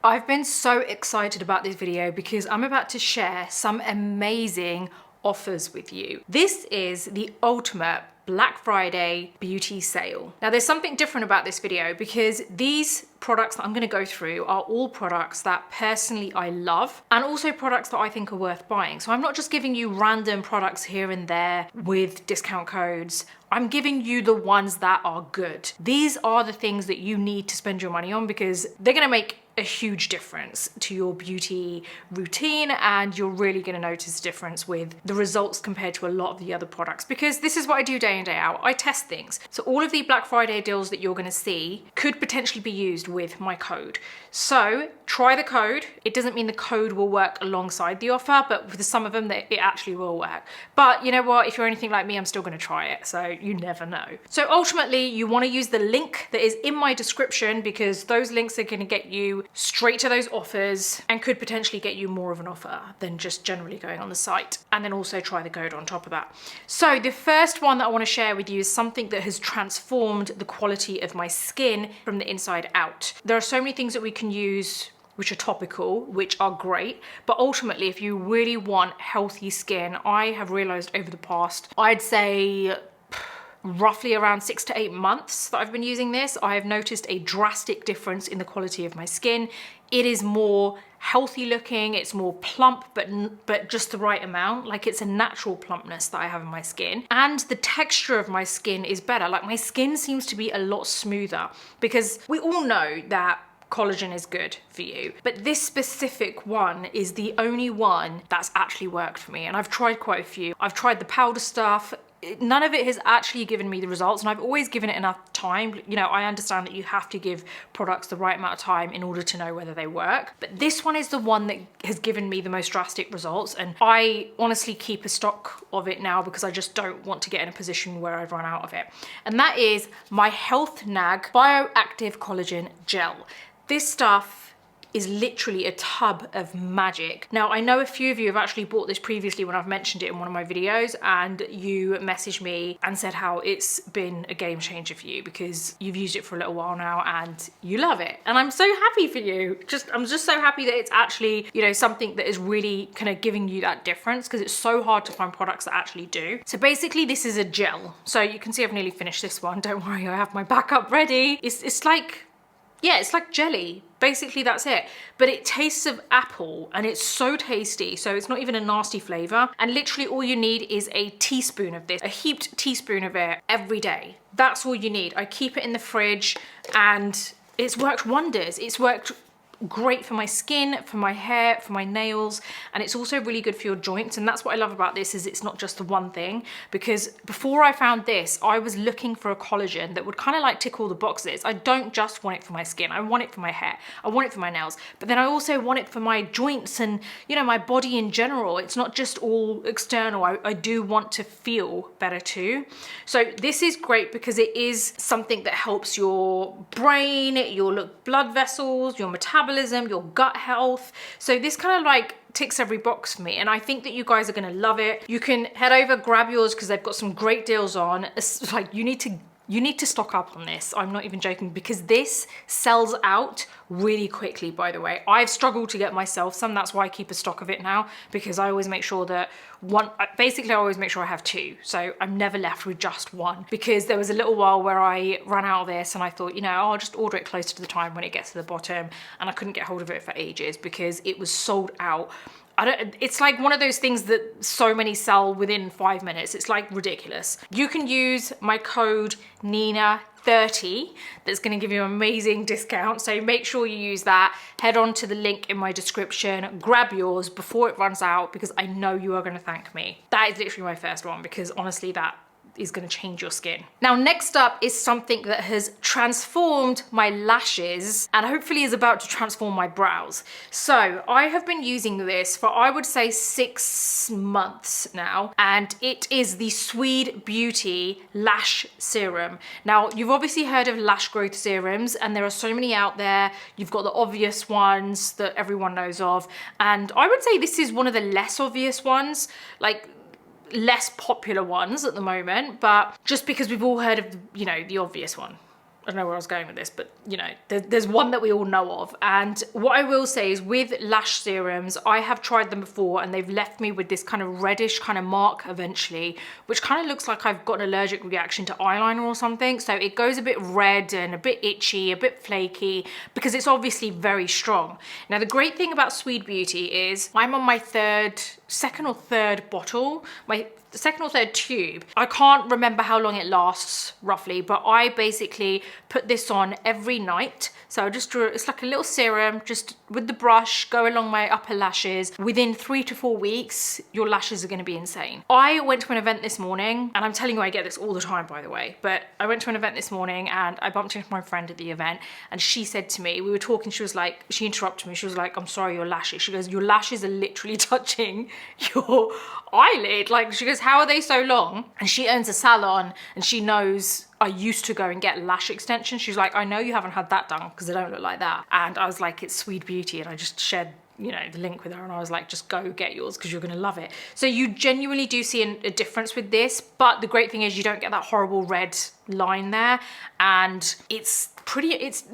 I've been so excited about this video because I'm about to share some amazing offers with you. This is the ultimate Black Friday beauty sale. Now there's something different about this video because these products that I'm going to go through are all products that personally I love and also products that I think are worth buying. So I'm not just giving you random products here and there with discount codes. I'm giving you the ones that are good. These are the things that you need to spend your money on because they're going to make a huge difference to your beauty routine, and you're really going to notice a difference with the results compared to a lot of the other products, because this is what I do day in, day out. I test things. So all of the Black Friday deals that you're going to see could potentially be used with my code. So try the code. It doesn't mean the code will work alongside the offer, but with some of them it actually will work. But you know what, if you're anything like me, I'm still going to try it, so you never know. So ultimately you want to use the link that is in my description, because those links are going to get you straight to those offers and could potentially get you more of an offer than just generally going on the site. And then also try the code on top of that. So the first one that I want to share with you is something that has transformed the quality of my skin from the inside out. There are so many things that we can use which are topical, which are great, but ultimately if you really want healthy skin, I have realized over the past, I'd say roughly around 6 to 8 months that I've been using this, I have noticed a drastic difference in the quality of my skin. It is more healthy looking, it's more plump, but just the right amount. Like, it's a natural plumpness that I have in my skin. And the texture of my skin is better. Like, my skin seems to be a lot smoother, because we all know that collagen is good for you, but this specific one is the only one that's actually worked for me. And I've tried quite a few. I've tried the powder stuff. None of it has actually given me the results, and I've always given it enough time. You know, I understand that you have to give products the right amount of time in order to know whether they work, but this one is the one that has given me the most drastic results, and I honestly keep a stock of it now because I just don't want to get in a position where I've run out of it. And that is my HEALTHNAG Bioactive Collagen Gel. This stuff is literally a tub of magic. Now, I know a few of you have actually bought this previously when I've mentioned it in one of my videos, and you messaged me and said how it's been a game changer for you because you've used it for a little while now and you love it. And I'm so happy for you. I'm just so happy that it's actually, you know, something that is really kind of giving you that difference, because it's so hard to find products that actually do. So basically this is a gel. So you can see I've nearly finished this one. Don't worry, I have my backup ready. It's like, yeah, it's like jelly. Basically that's it, but it tastes of apple and it's so tasty. So it's not even a nasty flavor, and literally all you need is a teaspoon of this, a heaped teaspoon of it every day. That's all you need. I keep it in the fridge and it's worked wonders. It's worked great for my skin, for my hair, for my nails, and it's also really good for your joints. And that's what I love about this, is it's not just the one thing, because before I found this, I was looking for a collagen that would kind of like tick all the boxes. I don't just want it for my skin, I want it for my hair, I want it for my nails, but then I also want it for my joints and, you know, my body in general. It's not just all external. I do want to feel better too. So this is great because it is something that helps your brain, your blood vessels, your metabolism, your gut health. So this kind of like ticks every box for me, and I think that you guys are gonna love it. You can head over, grab yours, because they've got some great deals on. It's like you need to stock up on this. I'm not even joking, because this sells out really quickly, by the way. I've struggled to get myself some. That's why I keep a stock of it now, because I always make sure that basically I always make sure I have two. So I'm never left with just one, because there was a little while where I ran out of this and I thought, you know, I'll just order it closer to the time when it gets to the bottom, and I couldn't get hold of it for ages because it was sold out. It's like one of those things that so many sell within 5 minutes. It's like ridiculous. You can use my code NINA30. That's going to give you an amazing discount. So make sure you use that. Head on to the link in my description, grab yours before it runs out, because I know you are going to thank me. That is literally my first one, because honestly that is going to change your skin. Now, next up is something that has transformed my lashes and hopefully is about to transform my brows. So I have been using this for, I would say, 6 months now, and it is the SWEED BEAUTY Lash Serum. Now, you've obviously heard of lash growth serums, and there are so many out there. You've got the obvious ones that everyone knows of, and I would say this is one of the less obvious ones. Like, less popular ones at the moment, but just because we've all heard of, you know, the obvious one. I don't know where I was going with this, but you know, there's one that we all know of. And what I will say is with lash serums, I have tried them before and they've left me with this kind of reddish kind of mark eventually, which kind of looks like I've got an allergic reaction to eyeliner or something. So it goes a bit red and a bit itchy, a bit flaky, because it's obviously very strong. Now, the great thing about SWEED Beauty is I'm on my second or third bottle, my second or third tube. I can't remember how long it lasts roughly, but I basically put this on every night. So I just drew, it's like a little serum, just with the brush, go along my upper lashes. Within 3 to 4 weeks, your lashes are gonna be insane. I went to an event this morning, and I'm telling you, I get this all the time, by the way, but I went to an event this morning and I bumped into my friend at the event, and she said to me, we were talking, she was like, she interrupted me, she was like, I'm sorry, your lashes. She goes, your lashes are literally touching your eyelid. Like, she goes, how are they so long? And she owns a salon and she knows I used to go and get lash extensions. She's like, I know you haven't had that done because they don't look like that. And I was like, it's SWEED Beauty. And I just shared, you know, the link with her, and I was like, just go get yours because you're gonna love it. So you genuinely do see a difference with this, but the great thing is you don't get that horrible red line there, and it's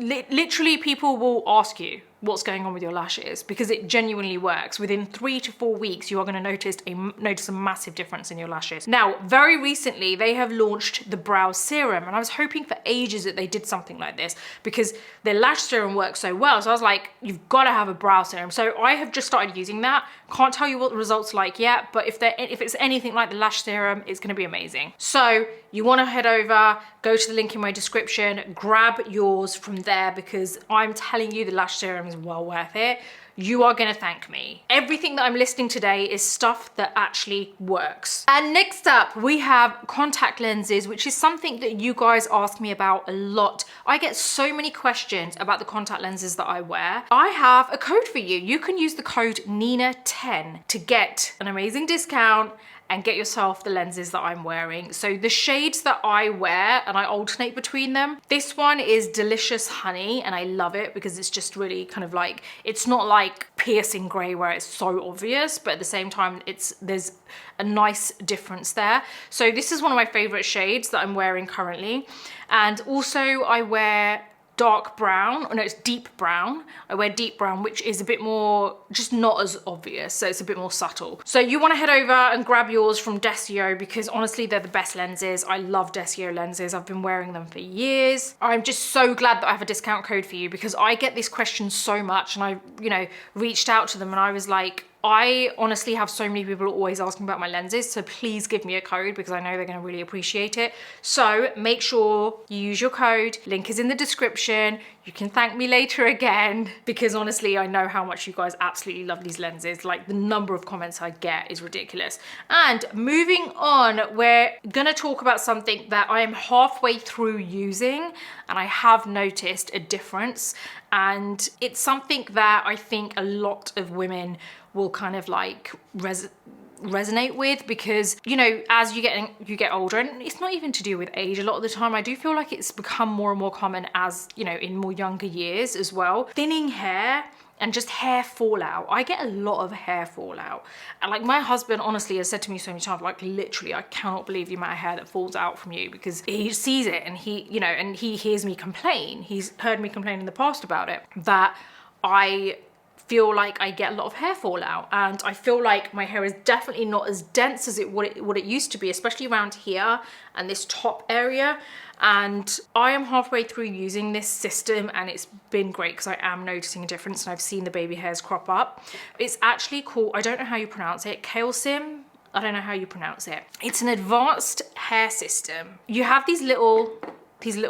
literally people will ask you what's going on with your lashes because it genuinely works. Within 3 to 4 weeks, you are going to notice a massive difference in your lashes. Now, very recently, they have launched the brow serum, and I was hoping for ages that they did something like this because their lash serum works so well. So I was like, you've got to have a brow serum. So I have just started using that. Can't tell you what the results are like yet, but if it's anything like the lash serum, it's going to be amazing. So you want to head over, go to the link in my description, grab yours from there because I'm telling you the lash serum is well worth it. You are gonna thank me. Everything that I'm listing today is stuff that actually works. And next up, we have contact lenses, which is something that you guys ask me about a lot. I get so many questions about the contact lenses that I wear. I have a code for you. You can use the code NINA10 to get an amazing discount and get yourself the lenses that I'm wearing. So the shades that I wear, and I alternate between them, this one is Delicious Honey, and I love it because it's just really kind of like, it's not like piercing gray where it's so obvious, but at the same time, there's a nice difference there. So this is one of my favorite shades that I'm wearing currently. And also I wear dark brown, or no, it's deep brown. I wear deep brown, which is a bit more, just not as obvious, so it's a bit more subtle. So you wanna head over and grab yours from DESIO because honestly, they're the best lenses. I love DESIO lenses. I've been wearing them for years. I'm just so glad that I have a discount code for you because I get this question so much, and I, you know, reached out to them and I was like, I honestly have so many people always asking about my lenses, so please give me a code because I know they're gonna really appreciate it. So make sure you use your code, link is in the description. You can thank me later again because honestly, I know how much you guys absolutely love these lenses. Like the number of comments I get is ridiculous. And moving on, we're gonna talk about something that I am halfway through using and I have noticed a difference. And it's something that I think a lot of women will kind of like resonate with because, you know, as you get older, and it's not even to do with age a lot of the time, I do feel like it's become more and more common as, you know, in more younger years as well. Thinning hair and just hair fallout. I get a lot of hair fallout. And like my husband honestly has said to me so many times, like literally, I cannot believe the amount of hair that falls out from you because he sees it and he, you know, and he hears me complain. He's heard me complain in the past about it, that I feel like I get a lot of hair fallout, and I feel like my hair is definitely not as dense as what it used to be, especially around here and this top area. And I am halfway through using this system and it's been great because I am noticing a difference and I've seen the baby hairs crop up. It's actually called, I don't know how you pronounce it, CALECIM. I don't know how you pronounce it. It's an advanced hair system. You have these little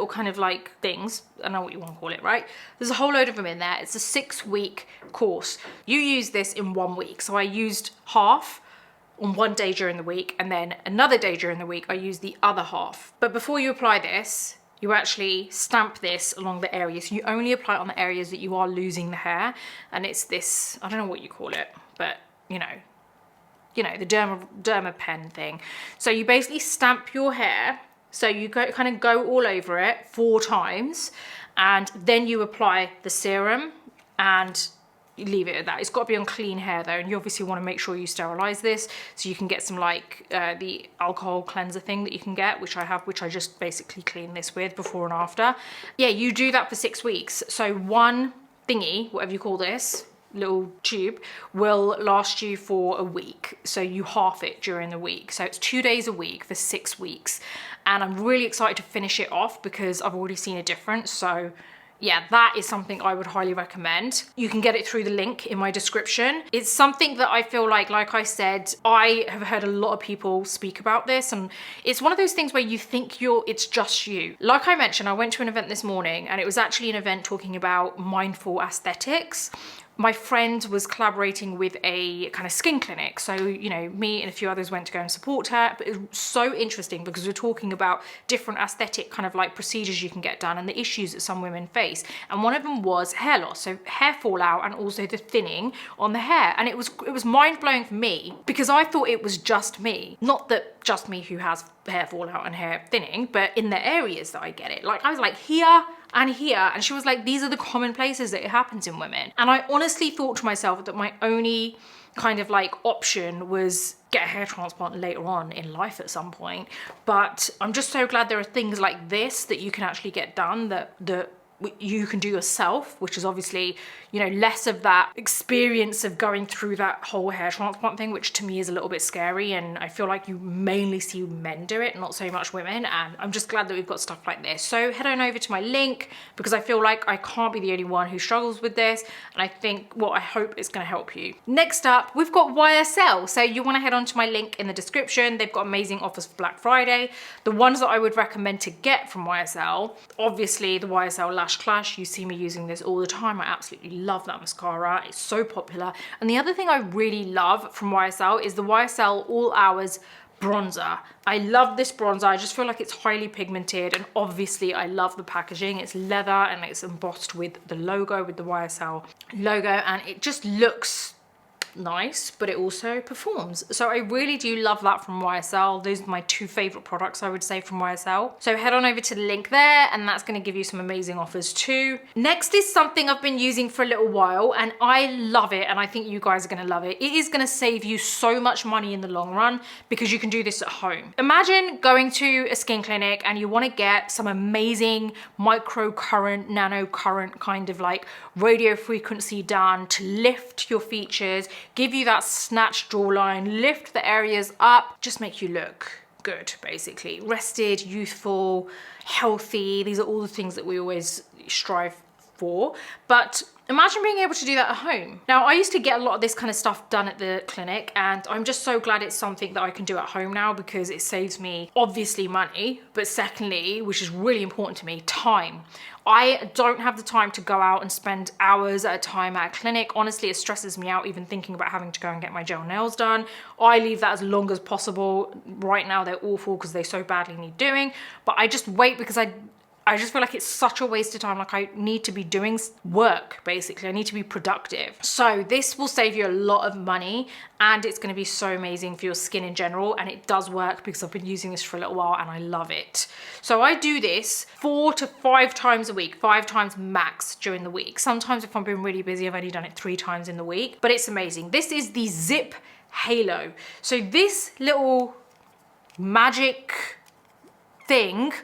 kind of like things, I don't know what you want to call it, right? There's a whole load of them in there. It's a 6-week course. You use this in 1 week. So I used half on one day during the week, and then another day during the week, I used the other half. But before you apply this, you actually stamp this along the areas. So you only apply it on the areas that you are losing the hair. And it's this, I don't know what you call it, but you know, the derma pen thing. So you basically stamp your hair. So you kind of go all over it 4 times, and then you apply the serum, and leave it at that. It's got to be on clean hair though, and you obviously want to make sure you sterilize this, so you can get some like the alcohol cleanser thing that you can get, which I have, which I just basically clean this with before and after. Yeah, you do that for 6 weeks. So one thingy, whatever you call this, little tube, will last you for a week. So you half it during the week. So it's 2 days a week for 6 weeks. And I'm really excited to finish it off because I've already seen a difference. So yeah, that is something I would highly recommend. You can get it through the link in my description. It's something that I feel like I said, I have heard a lot of people speak about this, and it's one of those things where you think it's just you. Like I mentioned, I went to an event this morning, and it was actually an event talking about mindful aesthetics. My friend was collaborating with a kind of skin clinic. So, you know, me and a few others went to go and support her. But it was so interesting because we're talking about different aesthetic kind of like procedures you can get done and the issues that some women face. And one of them was hair loss, so hair fallout, and also the thinning on the hair. And it was mind-blowing for me because I thought it was just me. Not that just me who has hair fallout and hair thinning, but in the areas that I get it. Like I was like here and here, and she was like, these are the common places that it happens in women. And I honestly thought to myself that my only kind of like option was get a hair transplant later on in life at some point. But I'm just so glad there are things like this that you can actually get done that you can do yourself, which is obviously, you know, less of that experience of going through that whole hair transplant thing, which to me is a little bit scary. And I feel like you mainly see men do it, not so much women. And I'm just glad that we've got stuff like this. So head on over to my link because I feel like I can't be the only one who struggles with this. And I think, well, I hope it's going to help you. Next up, we've got YSL. So you want to head on to my link in the description. They've got amazing offers for Black Friday. The ones that I would recommend to get from YSL, obviously the YSL Lash Clash. You see me using this all the time. I absolutely love that mascara. It's so popular. And the other thing I really love from YSL is the YSL All Hours bronzer. I love this bronzer. I just feel like it's highly pigmented, and obviously I love the packaging. It's leather and it's embossed with the logo, with the YSL logo, and it just looks nice, but it also performs. So I really do love that from YSL. Those are my two favorite products, I would say, from YSL. So head on over to the link there, and that's going to give you some amazing offers too. Next is something I've been using for a little while, and I love it, and I think you guys are going to love it. It is going to save you so much money in the long run because you can do this at home. Imagine going to a skin clinic and you want to get some amazing microcurrent, nano current kind of like radio frequency done to lift your features, give you that snatched jawline, lift the areas up, just make you look good, basically. Rested, youthful, healthy. These are all the things that we always strive for. But imagine being able to do that at home. Now, I used to get a lot of this kind of stuff done at the clinic, and I'm just so glad it's something that I can do at home now because it saves me, obviously, money, but secondly, which is really important to me, time. I don't have the time to go out and spend hours at a time at a clinic. Honestly, it stresses me out even thinking about having to go and get my gel nails done. I leave that as long as possible. Right now, they're awful because they so badly need doing, but I just wait because I just feel like it's such a waste of time. Like I need to be doing work, basically. I need to be productive. So this will save you a lot of money, and it's going to be so amazing for your skin in general. And it does work because I've been using this for a little while and I love it. So I do this 4 to 5 times a week, 5 times max during the week. Sometimes if I'm being really busy, I've only done it 3 times in the week, but it's amazing. This is the ZIIPHALO. So this little magic thing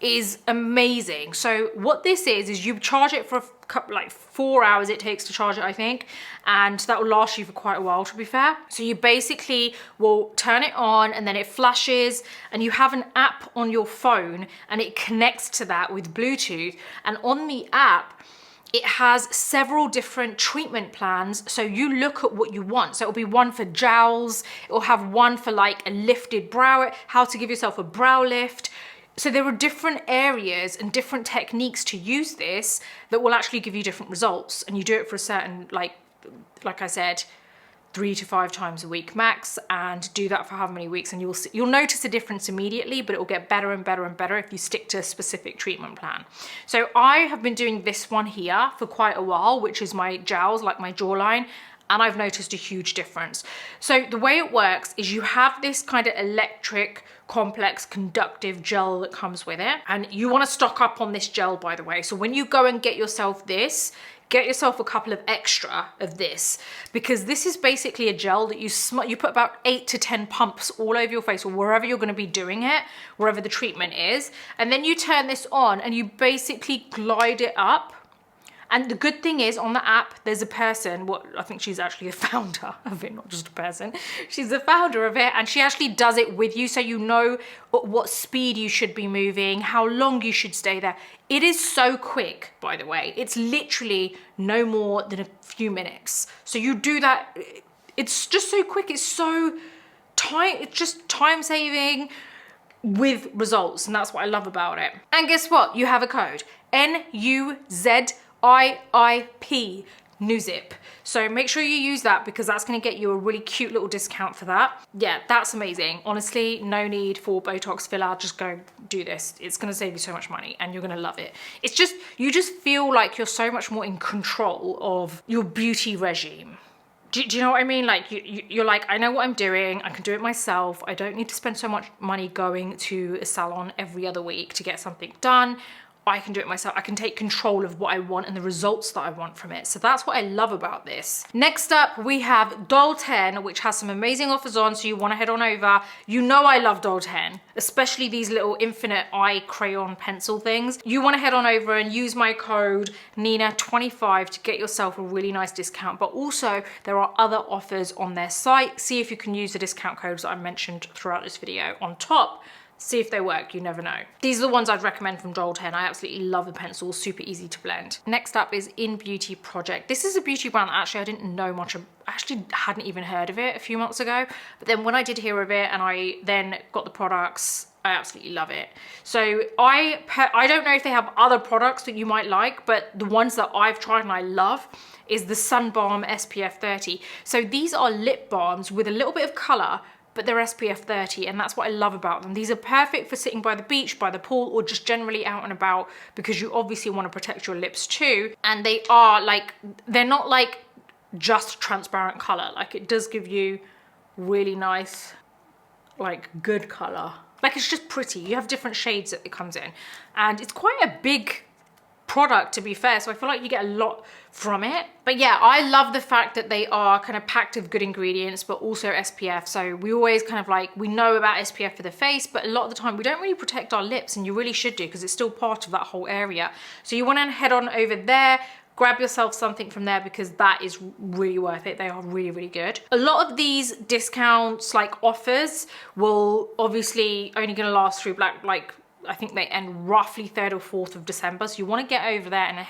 is amazing. So what this is you charge it for a couple, like 4 hours it takes to charge it, I think, and that will last you for quite a while, to be fair. So you basically will turn it on and then it flashes, and you have an app on your phone and it connects to that with Bluetooth, and on the app it has several different treatment plans. So you look at what you want. So it'll be one for jowls, it'll have one for like a lifted brow, how to give yourself a brow lift. So there are different areas and different techniques to use this that will actually give you different results. And you do it for a certain, like I said, 3 to 5 times a week max, and do that for how many weeks, and you'll notice a difference immediately, but it will get better and better and better if you stick to a specific treatment plan. So I have been doing this one here for quite a while, which is my jowls, like my jawline, and I've noticed a huge difference. So the way it works is you have this kind of electric complex conductive gel that comes with it, and you want to stock up on this gel, by the way. So when you go and get yourself this, get yourself a couple of extra of this, because this is basically a gel that you put about 8 to 10 pumps all over your face or wherever you're going to be doing it, wherever the treatment is, and then you turn this on and you basically glide it up. And the good thing is, on the app, there's a person, I think she's actually a founder of it, not just a person. She's the founder of it, and she actually does it with you, so you know at what speed you should be moving, how long you should stay there. It is so quick, by the way. It's literally no more than a few minutes. So you do that, it's just so quick. It's so it's just time saving with results, and that's what I love about it. And guess what? You have a code, NUZIIP, NINAUBHI. So make sure you use that, because that's going to get you a really cute little discount for that. Yeah, that's amazing. Honestly, no need for Botox filler. Just go do this. It's going to save you so much money and you're going to love it. It's just, you just feel like you're so much more in control of your beauty regime. Do you know what I mean? Like you're like, I know what I'm doing. I can do it myself. I don't need to spend so much money going to a salon every other week to get something done. I can do it myself. I can take control of what I want and the results that I want from it. So that's what I love about this. Next up, we have Doll 10, which has some amazing offers on, so you want to head on over. You know I love Doll 10, especially these little infinite eye crayon pencil things. You want to head on over and use my code NINA25 to get yourself a really nice discount. But also, there are other offers on their site. See if you can use the discount codes that I mentioned throughout this video on top. See if they work, you never know. These are the ones I'd recommend from Doll 10. I absolutely love the pencils, super easy to blend. Next up is INNBEAUTY Project. This is a beauty brand that actually I didn't know much of. I actually hadn't even heard of it a few months ago. But then when I did hear of it and I then got the products, I absolutely love it. So I don't know if they have other products that you might like, but the ones that I've tried and I love is the Sun Balm SPF 30. So these are lip balms with a little bit of color, but they're SPF 30, and that's what I love about them. These are perfect for sitting by the beach, by the pool, or just generally out and about, because you obviously want to protect your lips too. And they are like, they're not like just transparent color. Like it does give you really nice, like good color. Like it's just pretty. You have different shades that it comes in, and it's quite a big product, to be fair, so I feel like you get a lot from it. But yeah, I love the fact that they are kind of packed with good ingredients, but also SPF. So we always kind of like, we know about SPF for the face, but a lot of the time we don't really protect our lips, and you really should do, because it's still part of that whole area. So you want to head on over there, grab yourself something from there, because that is really worth it. They are really, really good. A lot of these discounts, like offers, will obviously only going to last through I think they end roughly 3rd or 4th of December. So you want to get over there and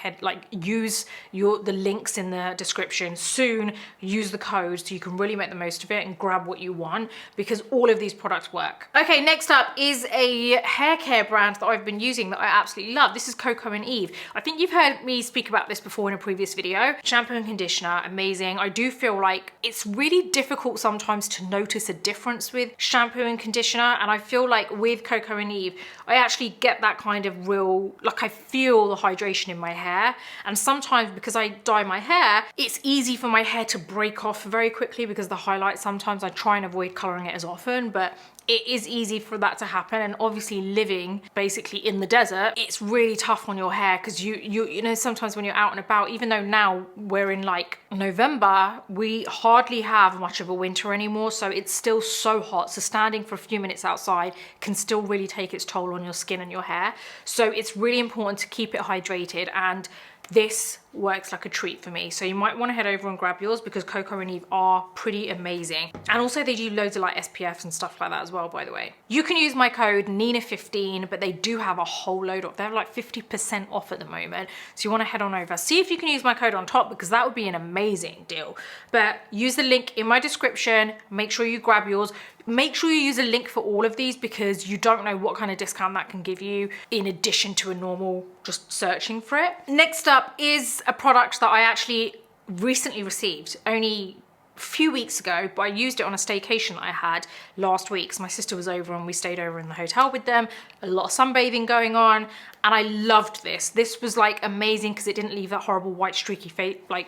use the links in the description soon. Use the code so you can really make the most of it and grab what you want, because all of these products work. Okay, next up is a hair care brand that I've been using that I absolutely love. This is COCO and Eve. I think you've heard me speak about this before in a previous video. Shampoo and conditioner, amazing. I do feel like it's really difficult sometimes to notice a difference with shampoo and conditioner, and I feel like with COCO and Eve, I actually get that kind of real, like I feel the hydration in my hair. And sometimes because I dye my hair, it's easy for my hair to break off very quickly because the highlight, sometimes I try and avoid coloring it as often, but it is easy for that to happen. And obviously living basically in the desert, it's really tough on your hair, because you know, sometimes when you're out and about, even though now we're in like November, we hardly have much of a winter anymore, so it's still so hot. So standing for a few minutes outside can still really take its toll on your skin and your hair. So it's really important to keep it hydrated, and this works like a treat for me. So you might want to head over and grab yours, because COCO and Eve are pretty amazing. And also they do loads of like SPFs and stuff like that as well, by the way. You can use my code NINA15, but they do have a whole load of, they're like 50% off at the moment. So you want to head on over. See if you can use my code on top, because that would be an amazing deal. But use the link in my description. Make sure you grab yours. Make sure you use a link for all of these, because you don't know what kind of discount that can give you in addition to a normal just searching for it. Next up is a product that I actually recently received only a few weeks ago, but I used it on a staycation that I had last week. So my sister was over and we stayed over in the hotel with them. A lot of sunbathing going on, and I loved this. This was like amazing because it didn't leave that horrible white streaky face, like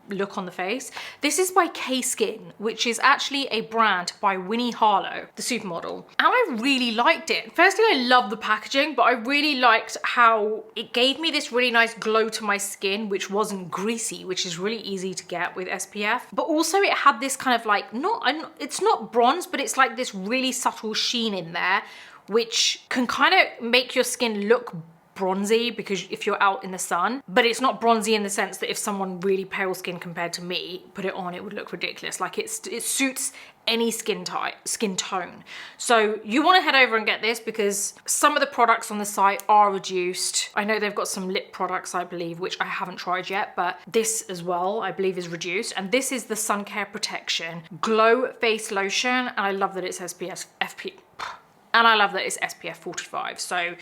look on the face. This is by K-Skin, which is actually a brand by Winnie Harlow, the supermodel. And I really liked it. Firstly, I love the packaging, but I really liked how it gave me this really nice glow to my skin, which wasn't greasy, which is really easy to get with SPF. But also it had this kind of like, it's not bronze, but it's like this really subtle sheen in there, which can kind of make your skin look bronzy because if you're out in the sun, but it's not bronzy in the sense that if someone really pale skin compared to me put it on, it would look ridiculous. Like it suits any skin tone. So you want to head over and get this because some of the products on the site are reduced. I know they've got some lip products, I believe, which I haven't tried yet, but this as well, I believe, is reduced. And this is the Sun Care Protection Glow Face Lotion, and I love that it's SPF 45. So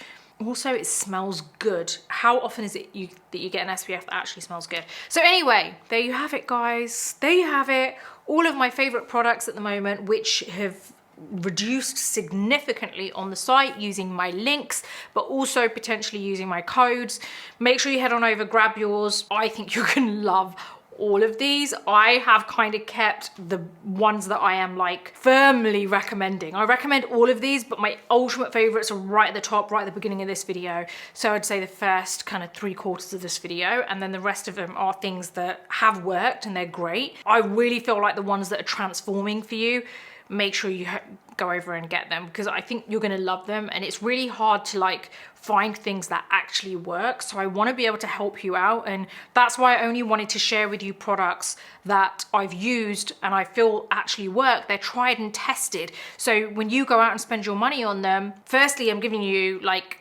also it smells good. How often is it that you get an SPF that actually smells good? So anyway, there you have it, guys. There you have it. All of my favorite products at the moment, which have reduced significantly on the site using my links, but also potentially using my codes. Make sure you head on over, grab yours. I think you're gonna love all of these. I have kind of kept the ones that I am like firmly recommending. I recommend all of these, but my ultimate favorites are right at the top, right at the beginning of this video. So I'd say the first kind of 3/4 of this video, and then the rest of them are things that have worked and they're great. I really feel like the ones that are transforming for you, make sure you go over and get them because I think you're gonna love them, and it's really hard to like find things that actually work. So I want to be able to help you out, and that's why I only wanted to share with you products that I've used and I feel actually work. They're tried and tested. So when you go out and spend your money on them, firstly, I'm giving you like,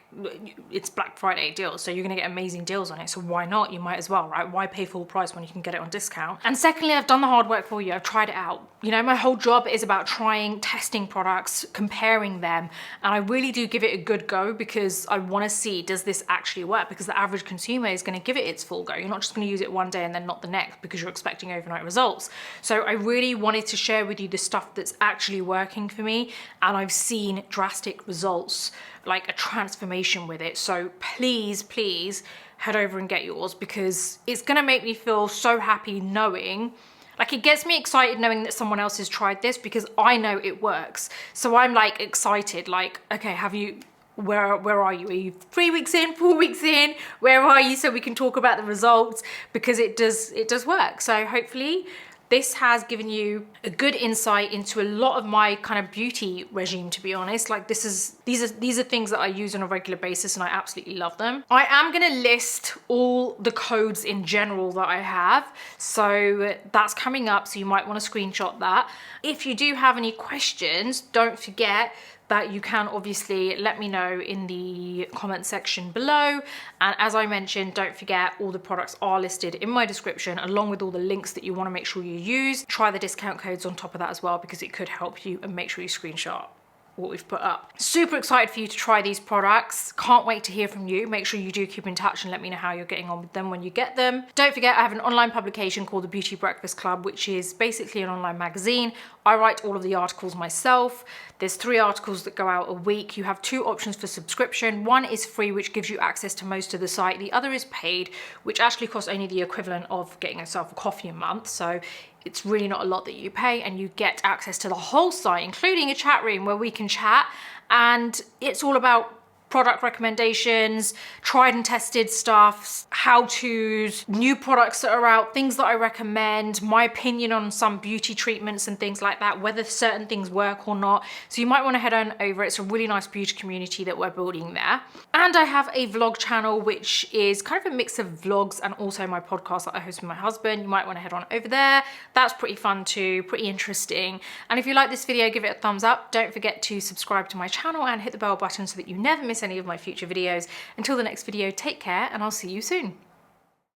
it's Black Friday deals, so you're gonna get amazing deals on it. So why not? You might as well, right? Why pay full price when you can get it on discount? And secondly, I've done the hard work for you. I've tried it out. You know, my whole job is about trying, testing products, comparing them. And I really do give it a good go because I want to see, does this actually work? Because the average consumer is going to give it its full go. You're not just going to use it one day and then not the next because you're expecting overnight results. So I really wanted to share with you the stuff that's actually working for me. And I've seen drastic results, like a transformation with it. So please, please head over and get yours because it's going to make me feel so happy knowing, like it gets me excited knowing that someone else has tried this because I know it works. So I'm like excited, like, okay, have you, where are you? Are you 3 weeks in, 4 weeks in? Where are you? So we can talk about the results because it does work. So hopefully this has given you a good insight into a lot of my kind of beauty regime, to be honest. Like these are things that I use on a regular basis and I absolutely love them. I am gonna list all the codes in general that I have. So that's coming up, so you might wanna screenshot that. If you do have any questions, don't forget that you can obviously let me know in the comment section below. And as I mentioned, don't forget all the products are listed in my description along with all the links that you want to make sure you use. Try the discount codes on top of that as well because it could help you, and make sure you screenshot what we've put up. Super excited for you to try these products. Can't wait to hear from you. Make sure you do keep in touch and let me know how you're getting on with them when you get them. Don't forget, I have an online publication called the Beauty Breakfast Club, which is basically an online magazine. I write all of the articles myself. There's 3 articles that go out a week. You have 2 options for subscription. One is free, which gives you access to most of the site. The other is paid, which actually costs only the equivalent of getting yourself a coffee a month. So it's really not a lot that you pay, and you get access to the whole site, including a chat room where we can chat. And it's all about product recommendations, tried and tested stuff, how-tos, new products that are out, things that I recommend, my opinion on some beauty treatments and things like that, whether certain things work or not. So you might want to head on over. It's a really nice beauty community that we're building there. And I have a vlog channel, which is kind of a mix of vlogs and also my podcast that I host with my husband. You might want to head on over there. That's pretty fun too, pretty interesting. And if you like this video, give it a thumbs up. Don't forget to subscribe to my channel and hit the bell button so that you never miss any of my future videos. Until the next video, take care and I'll see you soon.